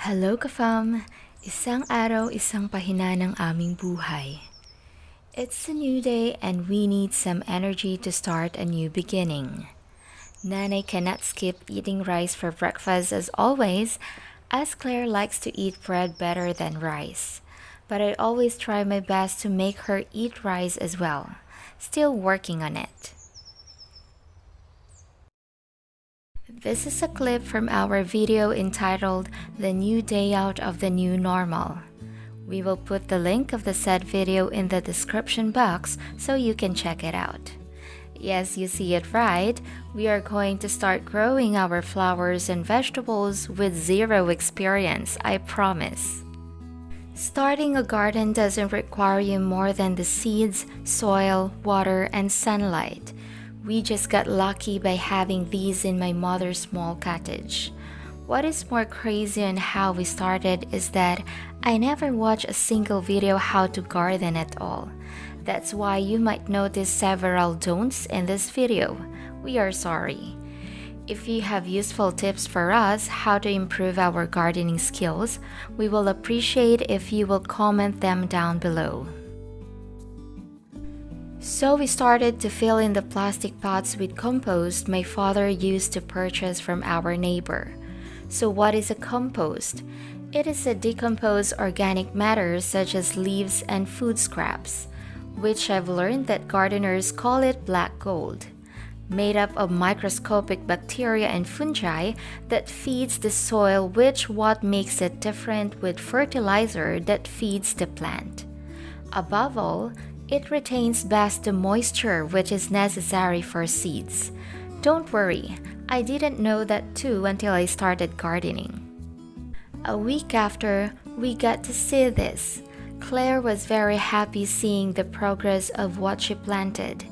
Hello KaFam! Isang araw, isang pahina ng aming buhay. It's a new day and we need some energy to start a new beginning. Nanay cannot skip eating rice for breakfast as always, as Claire likes to eat bread better than rice. But I always try my best to make her eat rice as well. Still working on it. This is a clip from our video entitled The New Day Out of the New Normal. We will put the link of the said video in the description box so you can check it out. Yes, you see it right. We are going to start growing our flowers and vegetables with zero experience, I promise. Starting a garden doesn't require you more than the seeds, soil, water, and sunlight. We just got lucky by having these in my mother's small cottage. What is more crazy on how we started is that I never watched a single video how to garden at all. That's why you might notice several don'ts in this video. We are sorry. If you have useful tips for us how to improve our gardening skills, we will appreciate if you will comment them down below. So we started to fill in the plastic pots with compost my father used to purchase from our neighbor. So what is a compost? It is a decomposed organic matter such as leaves and food scraps, which I've learned that gardeners call it black gold, made up of microscopic bacteria and fungi that feeds the soil, which what makes it different with fertilizer that feeds the plant. Above all, it retains best the moisture which is necessary for seeds. Don't worry, I didn't know that too until I started gardening. A week after, we got to see this. Claire was very happy seeing the progress of what she planted.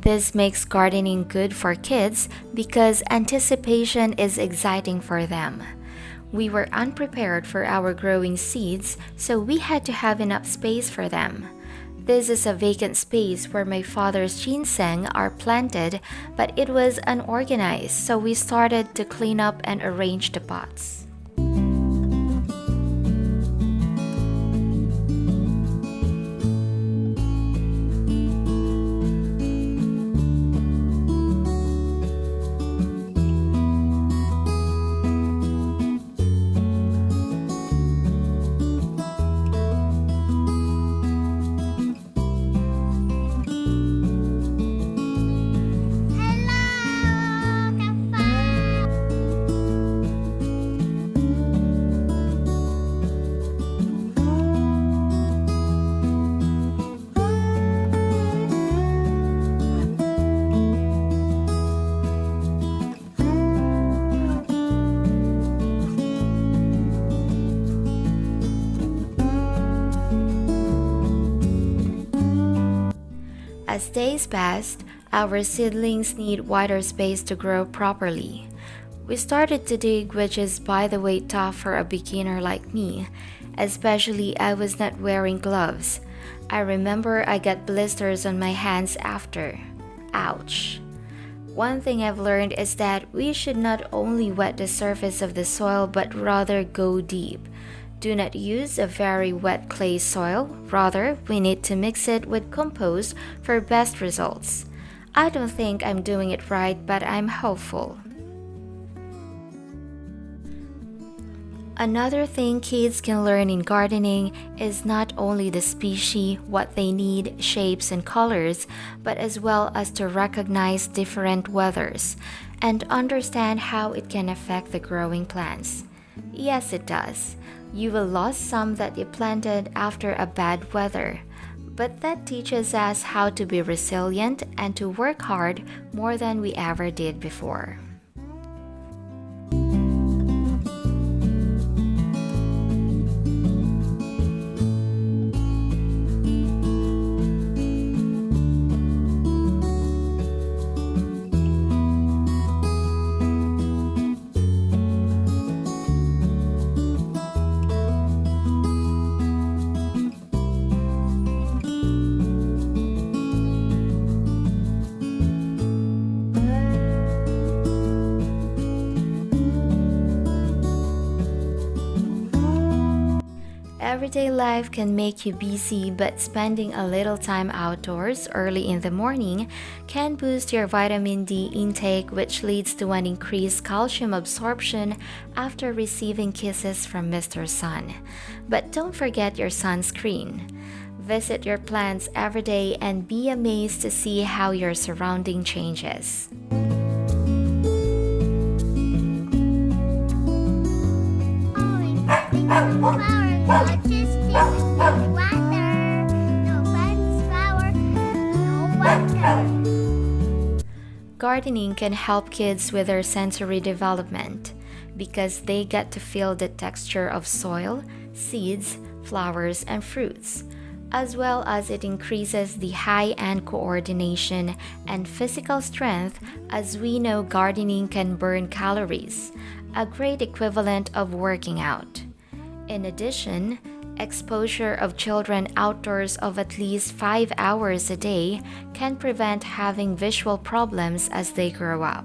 This makes gardening good for kids because anticipation is exciting for them. We were unprepared for our growing seeds, so we had to have enough space for them. This is a vacant space where my father's ginseng are planted, but it was unorganized, so we started to clean up and arrange the pots. As days passed, our seedlings need wider space to grow properly. We started to dig, which is by the way tough for a beginner like me, especially I was not wearing gloves. I remember I got blisters on my hands after. Ouch. One thing I've learned is that we should not only wet the surface of the soil but rather go deep. Do not use a very wet clay soil, rather we need to mix it with compost for best results. I don't think I'm doing it right, but I'm hopeful. Another thing kids can learn in gardening is not only the species, what they need, shapes and colors, but as well as to recognize different weathers and understand how it can affect the growing plants. Yes, it does. You will lose some that you planted after a bad weather, but that teaches us how to be resilient and to work hard more than we ever did before. everyday life can make you busy, but spending a little time outdoors early in the morning can boost your vitamin D intake, which leads to an increased calcium absorption after receiving kisses from Mr. Sun. But don't forget your sunscreen. Visit your plants every day and be amazed to see how your surrounding changes. Gardening can help kids with their sensory development because they get to feel the texture of soil, seeds, flowers, and fruits, as well as it increases the high-end coordination and physical strength, as we know gardening can burn calories, a great equivalent of working out. In addition, exposure of children outdoors of at least 5 hours a day can prevent having visual problems as they grow up.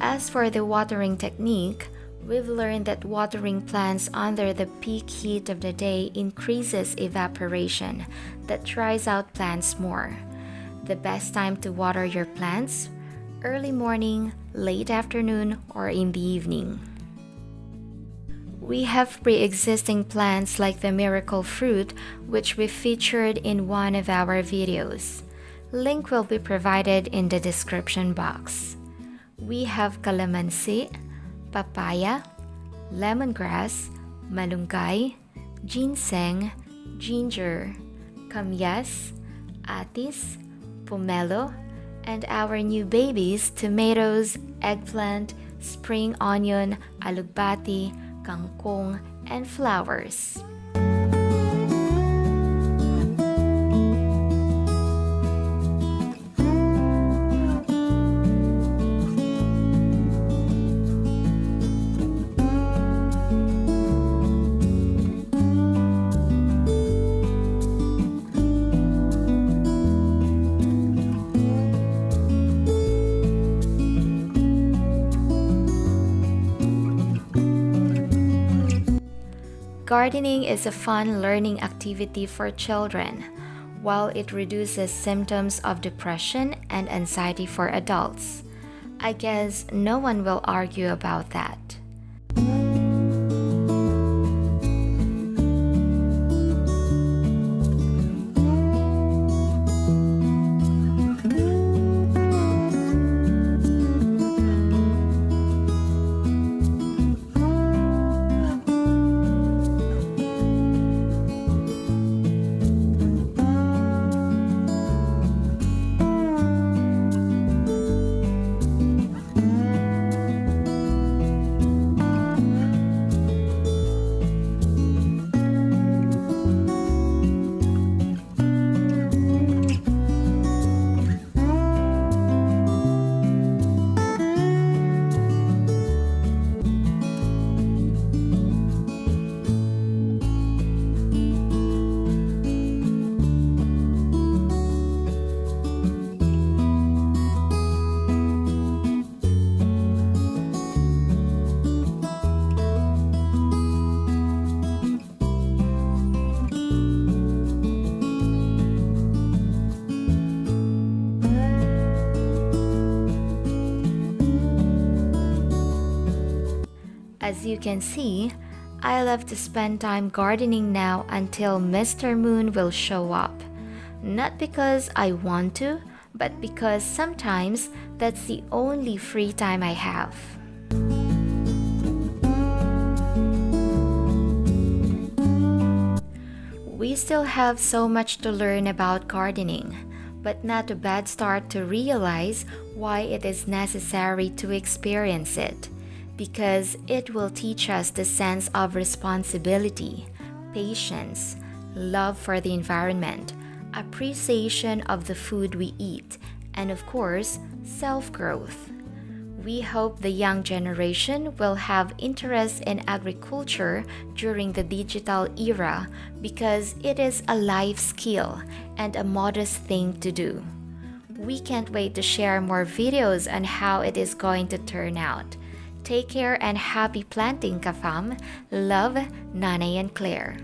As for the watering technique, we've learned that watering plants under the peak heat of the day increases evaporation that dries out plants more. The best time to water your plants: early morning, late afternoon, or in the evening. We have pre-existing plants like the miracle fruit, which we featured in one of our videos. Link will be provided in the description box. We have calamansi, papaya, lemongrass, malunggay, ginseng, ginger, kamyas, atis, pomelo, and our new babies, tomatoes, eggplant, spring onion, alugbati, kangkong, and flowers. Gardening is a fun learning activity for children, while it reduces symptoms of depression and anxiety for adults. I guess no one will argue about that. As you can see, I love to spend time gardening now until Mr. Moon will show up. Not because I want to, but because sometimes that's the only free time I have. We still have so much to learn about gardening, but not a bad start to realize why it is necessary to experience it, because it will teach us the sense of responsibility, patience, love for the environment, appreciation of the food we eat, and of course, self-growth. We hope the young generation will have interest in agriculture during the digital era because it is a life skill and a modest thing to do. We can't wait to share more videos on how it is going to turn out. Take care and happy planting, KaFam. Love, Nanay and Claire.